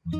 Hello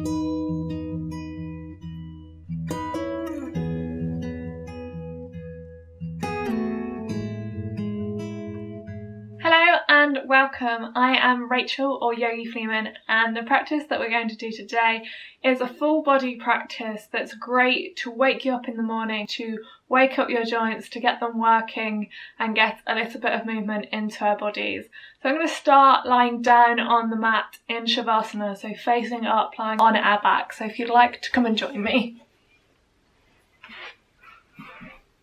and welcome. I am Rachel or YogiFleeman, and the practice that we're going to do today is a full body practice that's great to wake you up in the morning, to wake up your joints, to get them working and get a little bit of movement into our bodies. So I'm going to start lying down on the mat in Shavasana, so facing up, lying on our back. So if you'd like to come and join me.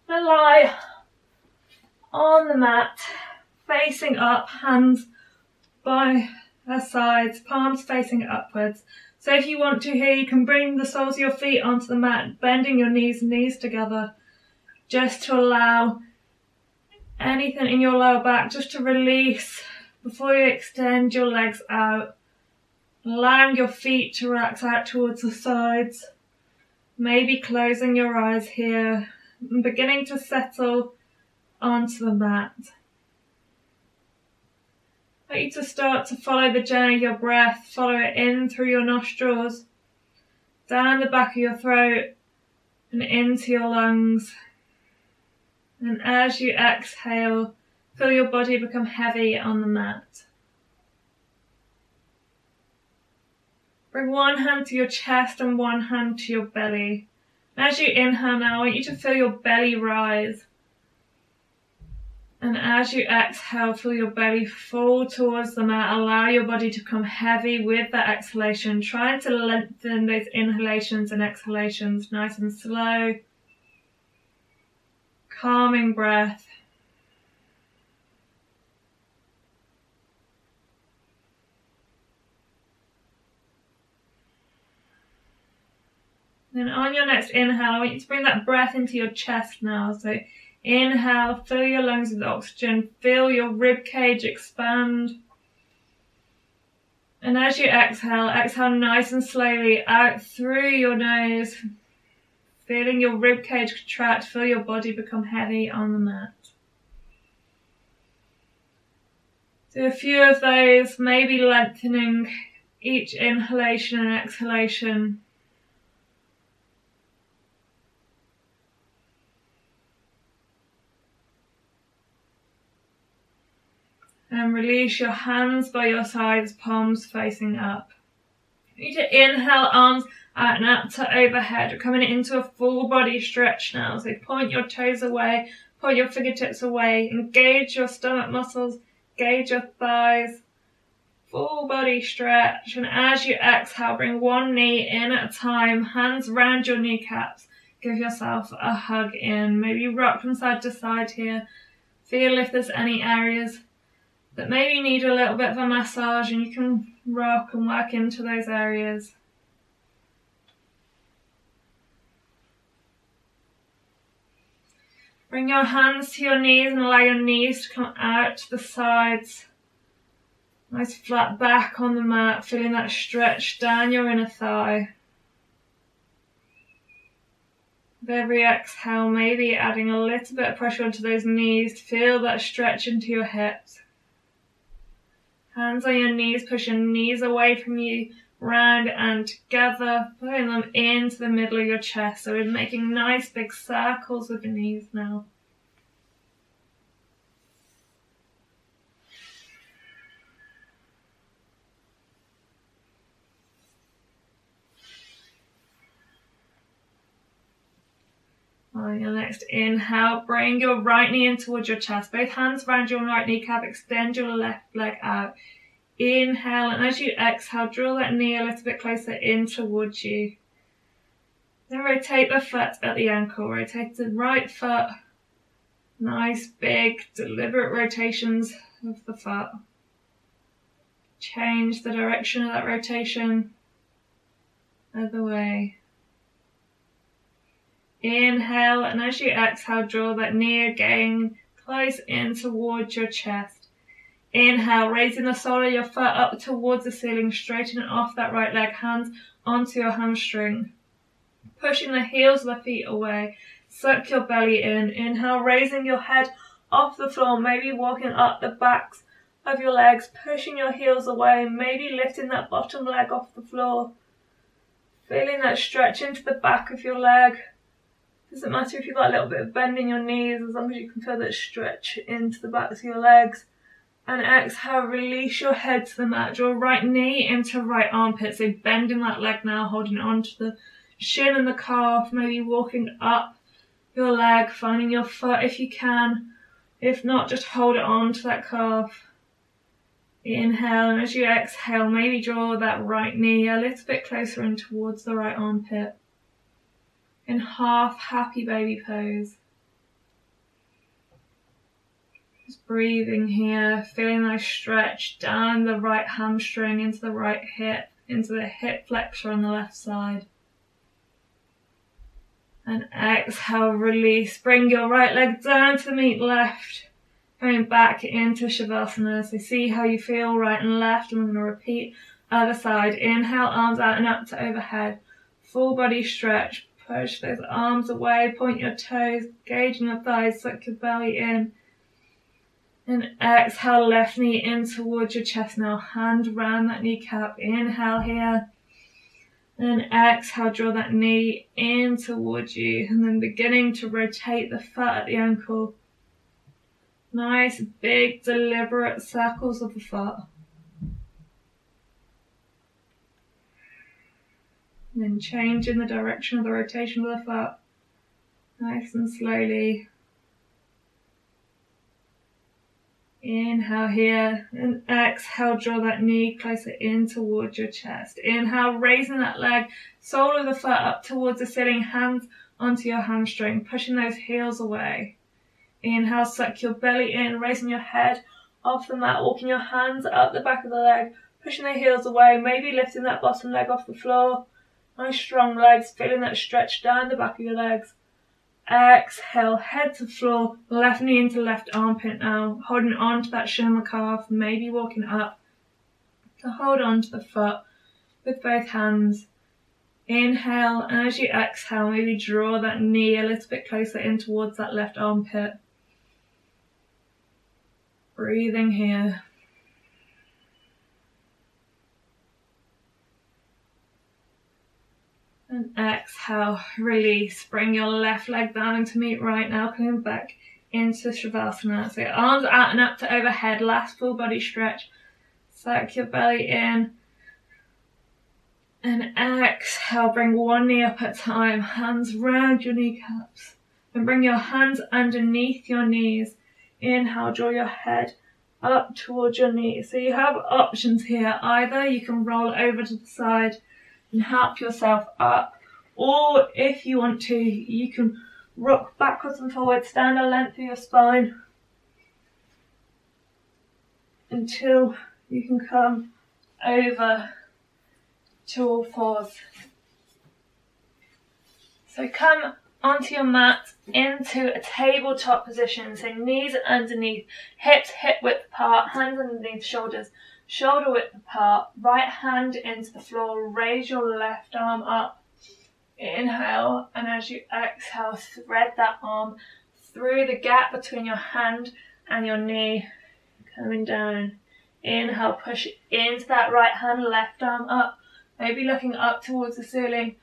I'm going to lie on the mat, facing up, hands by our sides, palms facing upwards. So if you want to here, you can bring the soles of your feet onto the mat, bending your knees together, just to allow anything in your lower back just to release before you extend your legs out, allowing your feet to relax out towards the sides, maybe closing your eyes here and beginning to settle onto the mat. I want you to start to follow the journey of your breath, follow it in through your nostrils, down the back of your throat and into your lungs. And as you exhale, feel your body become heavy on the mat. Bring one hand to your chest and one hand to your belly. And as you inhale now, I want you to feel your belly rise. And as you exhale, feel your belly fall towards the mat. Allow your body to become heavy with that exhalation. Trying to lengthen those inhalations and exhalations, nice and slow. Calming breath. Then on your next inhale, I want you to bring that breath into your chest now. So inhale, fill your lungs with oxygen, feel your rib cage expand. And as you exhale, exhale nice and slowly out through your nose, feeling your rib cage contract, feel your body become heavy on the mat. Do a few of those, maybe lengthening each inhalation and exhalation. And release your hands by your sides, palms facing up. You need to inhale, arms out and up to overhead. We're coming into a full body stretch now. So point your toes away, point your fingertips away, engage your stomach muscles, engage your thighs. Full body stretch. And as you exhale, bring one knee in at a time, hands round your kneecaps. Give yourself a hug in. Maybe rock from side to side here. Feel if there's any areas that maybe need a little bit of a massage, and you can rock and work into those areas. Bring your hands to your knees and allow your knees to come out to the sides. Nice flat back on the mat, feeling that stretch down your inner thigh. With every exhale, maybe adding a little bit of pressure onto those knees to feel that stretch into your hips. Hands on your knees, push your knees away from you, round and together, pulling them into the middle of your chest. So we're making nice big circles with the knees now. On your next inhale, bring your right knee in towards your chest. Both hands around your right kneecap, extend your left leg out. Inhale, and as you exhale, draw that knee a little bit closer in towards you. Then rotate the foot at the ankle. Rotate the right foot. Nice, big, deliberate rotations of the foot. Change the direction of that rotation. Other way. Inhale, and as you exhale, draw that knee again close in towards your chest. Inhale, raising the sole of your foot up towards the ceiling, straightening off that right leg, hands onto your hamstring. Pushing the heels of the feet away, suck your belly in. Inhale, raising your head off the floor, maybe walking up the backs of your legs, pushing your heels away, maybe lifting that bottom leg off the floor. Feeling that stretch into the back of your leg. Doesn't matter if you've got a little bit of bend in your knees, as long as you can feel that stretch into the backs of your legs. And exhale, release your head to the mat. Draw right knee into right armpit. So bending that leg now, holding on to the shin and the calf. Maybe walking up your leg, finding your foot if you can. If not, just hold it on to that calf. Inhale, and as you exhale, maybe draw that right knee a little bit closer in towards the right armpit. In half happy baby pose. Just breathing here, feeling nice stretch down the right hamstring into the right hip, into the hip flexor on the left side. And exhale, release. Bring your right leg down to meet left. Going back into Shavasana. So see how you feel right and left. And we're going to repeat other side. Inhale, arms out and up to overhead. Full body stretch. Push those arms away. Point your toes. Engaging your thighs. Suck your belly in. And exhale, left knee in towards your chest now. Hand round that kneecap. Inhale here. And exhale, draw that knee in towards you. And then beginning to rotate the foot at the ankle. Nice, big, deliberate circles of the foot. And then changing the direction of the rotation of the foot. Nice and slowly. Inhale here, and exhale, draw that knee closer in towards your chest. Inhale, raising that leg, sole of the foot up towards the ceiling, hands onto your hamstring, pushing those heels away. Inhale, suck your belly in, raising your head off the mat, walking your hands up the back of the leg, pushing the heels away, maybe lifting that bottom leg off the floor. Nice strong legs, feeling that stretch down the back of your legs. Exhale, head to floor, left knee into left armpit now, holding on to that shin and the calf, maybe walking up to hold on to the foot with both hands. Inhale, and as you exhale, maybe draw that knee a little bit closer in towards that left armpit. Breathing here. And exhale, release. Bring your left leg down to meet right now, coming back into Shavasana. So arms out and up to overhead, last full body stretch. Suck your belly in. And exhale, bring one knee up at a time, hands round your kneecaps. And bring your hands underneath your knees. Inhale, draw your head up towards your knees. So you have options here. Either you can roll over to the side and help yourself up, or if you want to, you can rock backwards and forwards, down the length of your spine until you can come over to all fours. So come onto your mat into a tabletop position. So knees underneath, hips hip width apart, hands underneath shoulders, shoulder width apart, right hand into the floor, raise your left arm up. Inhale, and as you exhale, thread that arm through the gap between your hand and your knee, coming down. Inhale, push into that right hand, left arm up, maybe looking up towards the ceiling.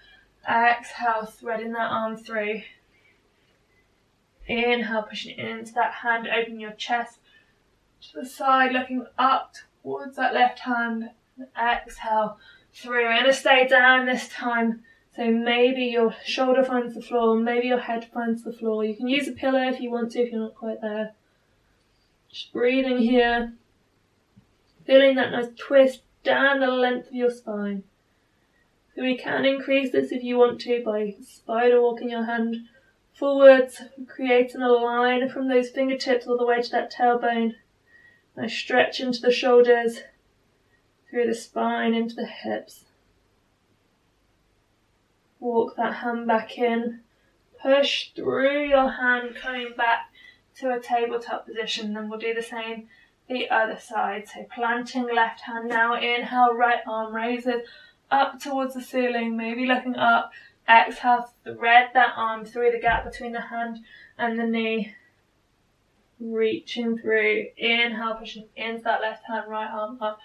Exhale, threading that arm through. Inhale, pushing into that hand, open your chest to the side, looking up towards that left hand. Exhale, through. We're going to stay down this time. So maybe your shoulder finds the floor, maybe your head finds the floor. You can use a pillow if you want to, if you're not quite there. Just breathing here. Feeling that nice twist down the length of your spine. So we can increase this if you want to by spider walking your hand forwards, creating a line from those fingertips all the way to that tailbone. Nice stretch into the shoulders, through the spine, into the hips. Walk that hand back in. Push through your hand, coming back to a tabletop position. Then we'll do the same the other side. So planting left hand now. Inhale, right arm raises up towards the ceiling, maybe looking up. Exhale, thread that arm through the gap between the hand and the knee. Reaching through. Inhale, pushing into that left hand, right arm up.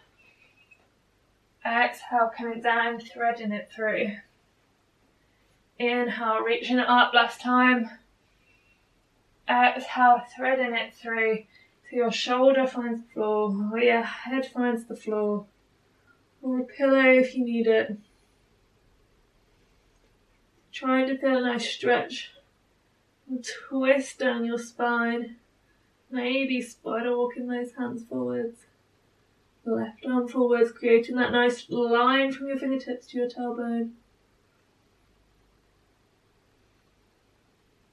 Exhale, coming down, threading it through. Inhale, reaching it up last time. Exhale, threading it through so your shoulder finds the floor, or your head finds the floor, or a pillow if you need it. Trying to feel a nice stretch and twist down your spine. Maybe spider walking those hands forwards. Left arm forwards, creating that nice line from your fingertips to your tailbone.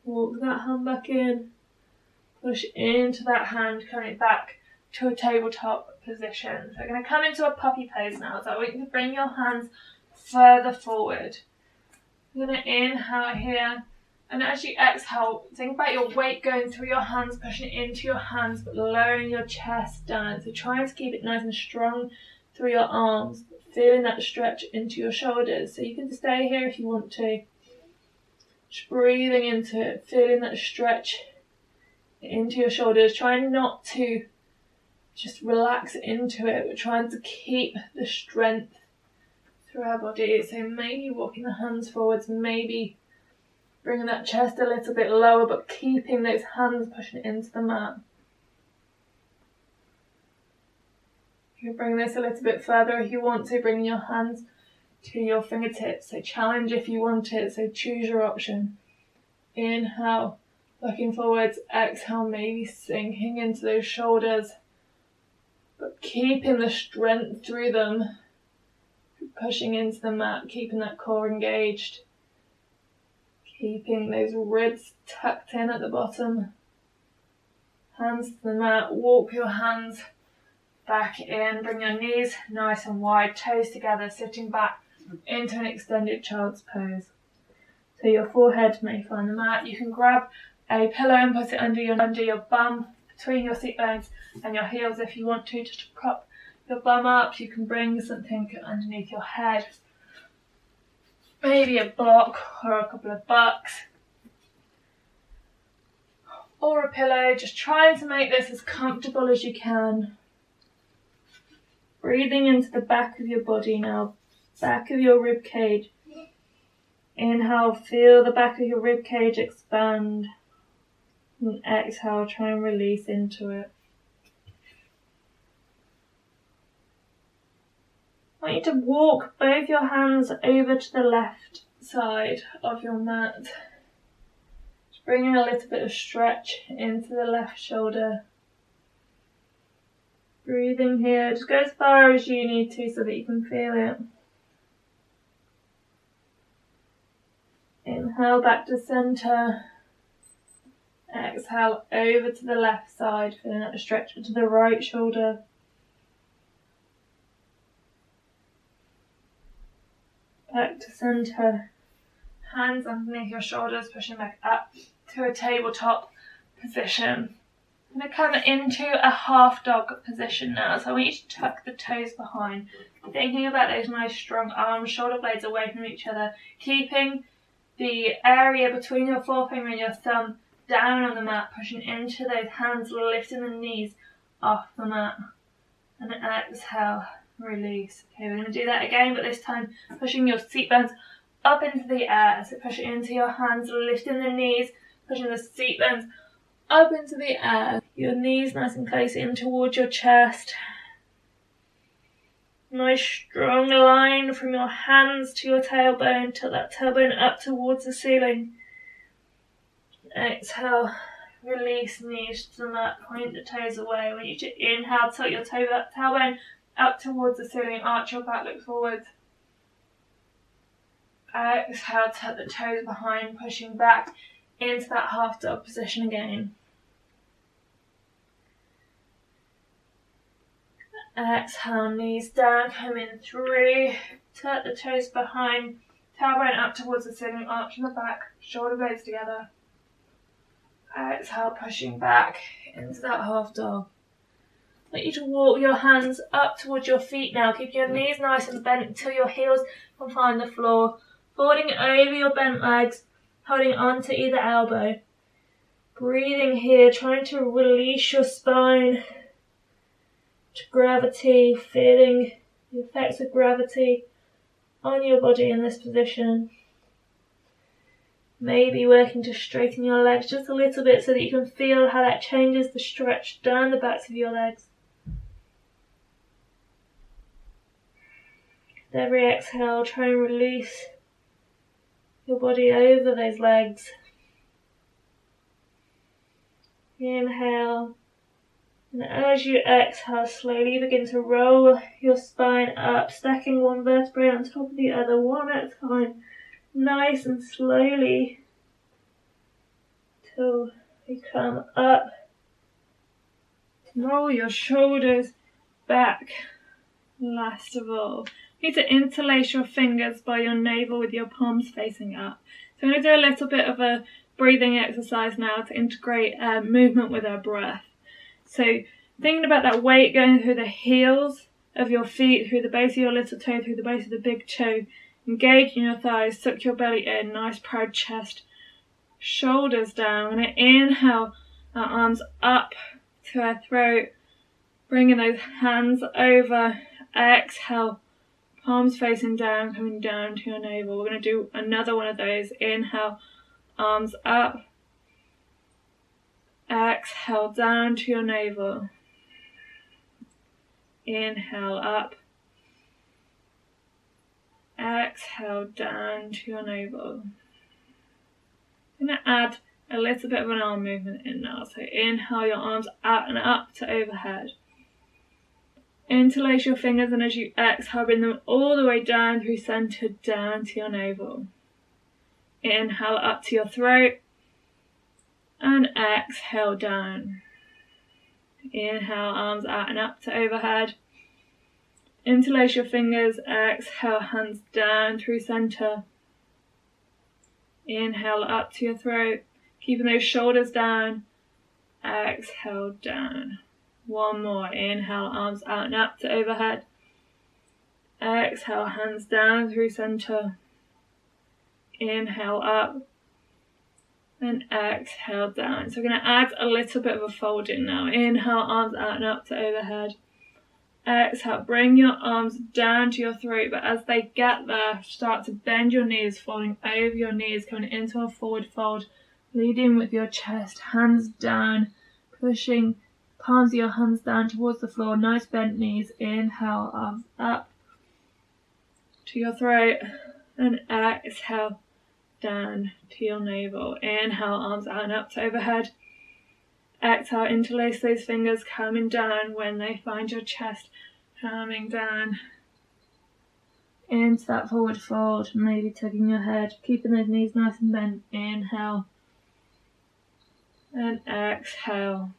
Walk that hand back in. Push into that hand, coming back to a tabletop position. So we're going to come into a puppy pose now. So I want you to bring your hands further forward. You're going to inhale here. And as you exhale, think about your weight going through your hands, pushing it into your hands, but lowering your chest down. So trying to keep it nice and strong through your arms, feeling that stretch into your shoulders. So you can stay here if you want to. Just breathing into it, feeling that stretch into your shoulders. Trying not to just relax into it, but trying to keep the strength through our body. So maybe walking the hands forwards, maybe bringing that chest a little bit lower, but keeping those hands pushing into the mat. You can bring this a little bit further if you want to, bring your hands to your fingertips. So challenge if you want it, so choose your option. Inhale, looking forwards. Exhale, maybe sinking into those shoulders, but keeping the strength through them. Pushing into the mat, keeping that core engaged. Keeping those ribs tucked in at the bottom. Hands to the mat, walk your hands back in. Bring your knees nice and wide, toes together, sitting back into an extended child's pose. So your forehead may find the mat. You can grab a pillow and put it under your bum, between your seat bones and your heels if you want to, just to prop your bum up. You can bring something underneath your head. Maybe a block or a couple of bucks or a pillow. Just trying to make this as comfortable as you can. Breathing into the back of your body now, back of your rib cage. Inhale, feel the back of your rib cage expand. And exhale, try and release into it. I want you to walk both your hands over to the left side of your mat. Just bringing a little bit of stretch into the left shoulder. Breathing here, just go as far as you need to so that you can feel it. Inhale back to center. Exhale over to the left side, feeling that stretch to the right shoulder. Back to center. Hands underneath your shoulders, pushing back up to a tabletop position. I'm going to come into a half dog position now. So I want you to tuck the toes behind. Thinking about those nice strong arms, shoulder blades away from each other. Keeping the area between your forefinger and your thumb down on the mat, pushing into those hands, lifting the knees off the mat. And exhale, release. Okay, we're going to do that again, but this time pushing your seat bones up into the air. So push it into your hands, lifting the knees, pushing the seat bones up into the air. Your knees nice and close in towards your chest. Nice strong line from your hands to your tailbone. Tilt that tailbone up towards the ceiling. Exhale, release knees to the mat, point the toes away. I want you to inhale, tilt your tailbone up towards the ceiling, arch your back, look forward. Exhale, tuck the toes behind, pushing back into that half dog position again. Exhale, knees down, coming through, tuck the toes behind, tailbone up towards the ceiling, arch in the back, shoulder blades together. Exhale, pushing back into that half dog. I want you to walk your hands up towards your feet now. Keep your knees nice and bent until your heels can find the floor. Folding over your bent legs, holding on to either elbow. Breathing here, trying to release your spine to gravity, feeling the effects of gravity on your body in this position. Maybe working to straighten your legs just a little bit so that you can feel how that changes the stretch down the backs of your legs. With every exhale, try and release your body over those legs. Inhale, and as you exhale, slowly begin to roll your spine up, stacking one vertebrae on top of the other, one at a time, nice and slowly, till you come up. Roll your shoulders back. Last of all, you need to interlace your fingers by your navel with your palms facing up. So I'm going to do a little bit of a breathing exercise now to integrate movement with our breath. So thinking about that weight going through the heels of your feet, through the base of your little toe, through the base of the big toe, engage in your thighs, suck your belly in, nice proud chest, shoulders down. We're going to inhale our arms up to our throat, bringing those hands over. Exhale, palms facing down, coming down to your navel. We're going to do another one of those. Inhale, arms up. Exhale, down to your navel. Inhale, up. Exhale, down to your navel. I'm going to add a little bit of an arm movement in now. So inhale your arms out and up to overhead. Interlace your fingers, and as you exhale, bring them all the way down through center, down to your navel. Inhale up to your throat, and exhale down. Inhale, arms out and up to overhead. Interlace your fingers, exhale, hands down through center. Inhale up to your throat, keeping those shoulders down. Exhale down. One more. Inhale, arms out and up to overhead. Exhale, hands down through center. Inhale up. And exhale down. So we're going to add a little bit of a fold in now. Inhale, arms out and up to overhead. Exhale, bring your arms down to your throat, but as they get there, start to bend your knees, falling over your knees, coming into a forward fold, leading with your chest, hands down, pushing palms of your hands down towards the floor, nice bent knees. Inhale, arms up to your throat, and exhale down to your navel. Inhale, arms out and up to overhead. Exhale, interlace those fingers, coming down when they find your chest, coming down into that forward fold, maybe tugging your head, keeping those knees nice and bent. Inhale and exhale.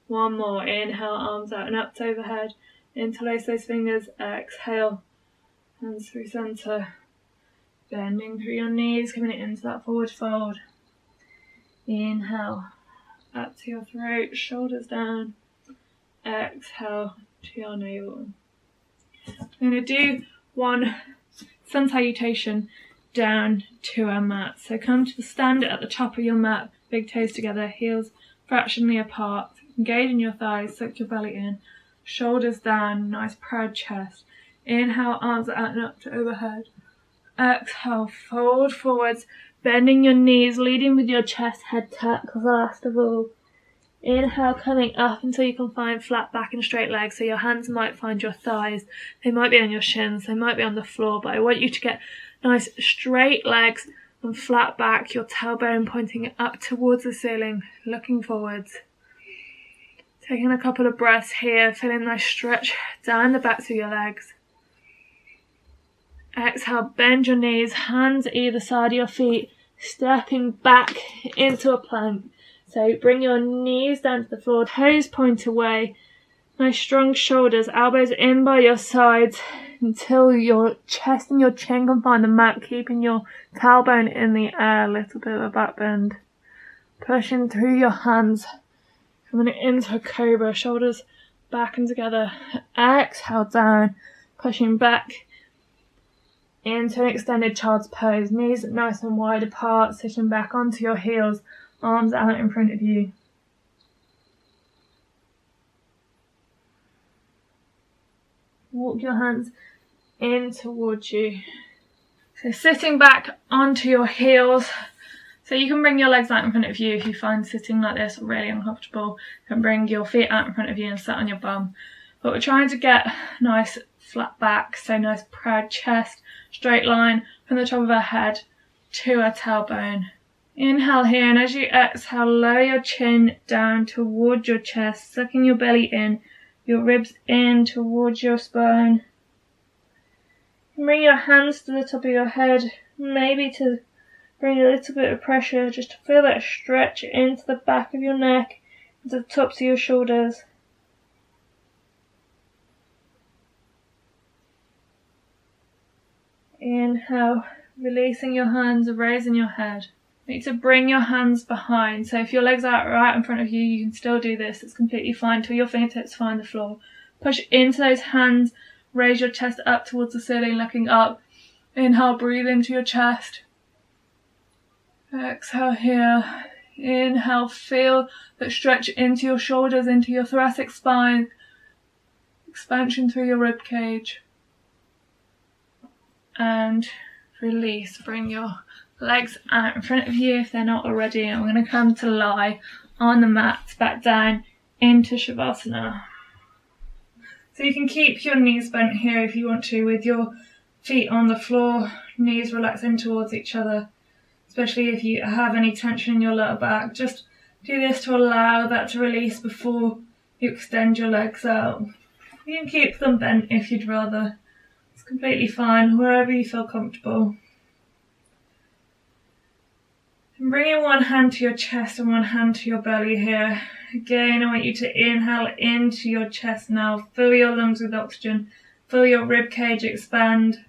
One more. Inhale, arms out and up to overhead. Interlace those fingers. Exhale, hands through center, bending through your knees, coming into that forward fold. Inhale, up to your throat, shoulders down. Exhale to your navel. I'm going to do one sun salutation down to our mat. So come to the stand at the top of your mat, big toes together, heels fractionally apart. Engage in your thighs, suck your belly in, shoulders down, nice proud chest. Inhale, arms out and up to overhead. Exhale, fold forwards, bending your knees, leading with your chest, head tuck. Last of all, inhale, coming up until you can find flat back and straight legs. So your hands might find your thighs, they might be on your shins, they might be on the floor, but I want you to get nice straight legs and flat back, your tailbone pointing up towards the ceiling, looking forwards. Taking a couple of breaths here, feeling nice stretch down the backs of your legs. Exhale, bend your knees, hands either side of your feet, stepping back into a plank. So bring your knees down to the floor, toes point away, nice strong shoulders, elbows in by your sides until your chest and your chin can find the mat, keeping your tailbone in the air, a little bit of a back bend. Pushing through your hands, coming into a cobra, shoulders back and together. Exhale down, pushing back into an extended child's pose. Knees nice and wide apart, sitting back onto your heels, arms out in front of you. Walk your hands in towards you. So sitting back onto your heels. So you can bring your legs out in front of you if you find sitting like this really uncomfortable. You can bring your feet out in front of you and sit on your bum. But we're trying to get nice flat back, so nice proud chest, straight line from the top of our head to our tailbone. Inhale here, and as you exhale, lower your chin down towards your chest, sucking your belly in, your ribs in towards your spine. Bring your hands to the top of your head, maybe to bring a little bit of pressure, just to feel that stretch into the back of your neck, into the tops of your shoulders. Inhale, releasing your hands, raising your head. You need to bring your hands behind. So if your legs are right in front of you, you can still do this. It's completely fine till your fingertips find the floor. Push into those hands, raise your chest up towards the ceiling, looking up. Inhale, breathe into your chest. Exhale here. Inhale, feel that stretch into your shoulders, into your thoracic spine. Expansion through your rib cage. And release. Bring your legs out in front of you if they're not already. And we're going to come to lie on the mat, back down into Shavasana. So you can keep your knees bent here if you want to, with your feet on the floor, knees relaxing towards each other, especially if you have any tension in your lower back. Just do this to allow that to release before you extend your legs out. You can keep them bent if you'd rather. It's completely fine, wherever you feel comfortable. And bringing one hand to your chest and one hand to your belly here. Again, I want you to inhale into your chest now. Fill your lungs with oxygen. Feel your rib cage expand.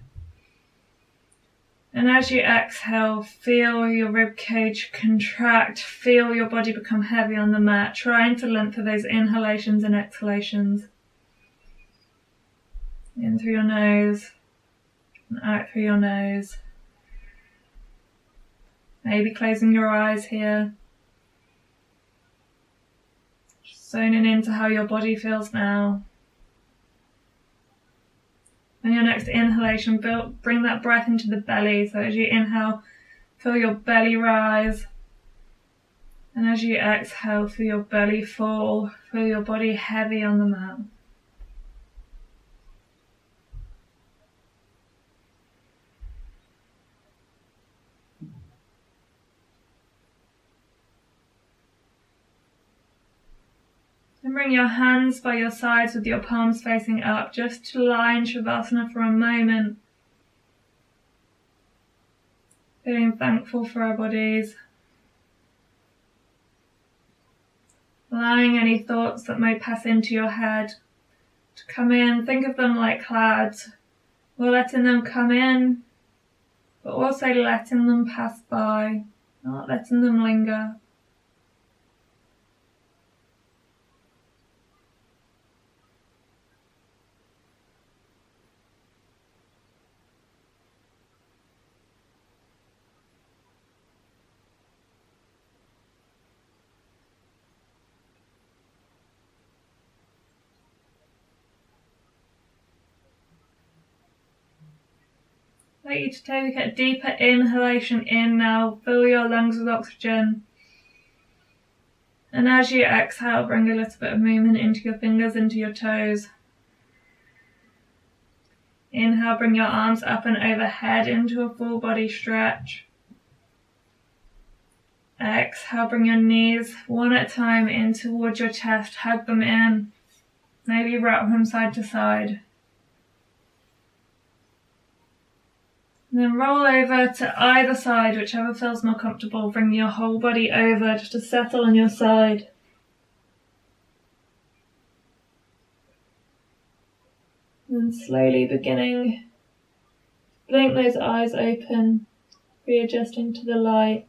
And as you exhale, feel your rib cage contract. Feel your body become heavy on the mat, trying to lengthen those inhalations and exhalations. In through your nose and out through your nose. Maybe closing your eyes here. Just zoning into how your body feels now. On your next inhalation, bring that breath into the belly. So as you inhale, feel your belly rise. And as you exhale, feel your belly fall. Feel your body heavy on the mat. And bring your hands by your sides with your palms facing up, just to lie in Shavasana for a moment. Feeling thankful for our bodies. Allowing any thoughts that may pass into your head to come in. Think of them like clouds. We're letting them come in, but also letting them pass by, not letting them linger. I'd like you to take a deeper inhalation in now. Fill your lungs with oxygen. And as you exhale, bring a little bit of movement into your fingers, into your toes. Inhale, bring your arms up and overhead into a full body stretch. Exhale, bring your knees one at a time in towards your chest. Hug them in. Maybe rock them side to side. And then roll over to either side, whichever feels more comfortable. Bring your whole body over just to settle on your side. And slowly beginning, blink those eyes open, readjusting to the light,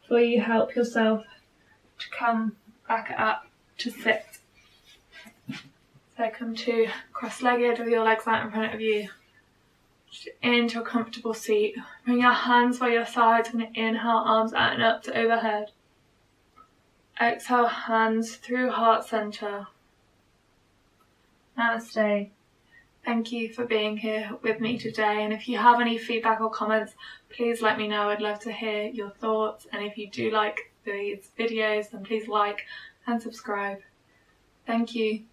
before you help yourself to come back up to sit. So come to cross-legged with your legs out in front of you. Into a comfortable seat. Bring your hands by your sides. I'm going to inhale, arms out and up to overhead. Exhale, hands through heart center. Namaste. Thank you for being here with me today, and if you have any feedback or comments, please let me know. I'd love to hear your thoughts, and if you do like these videos, then please like and subscribe. Thank you.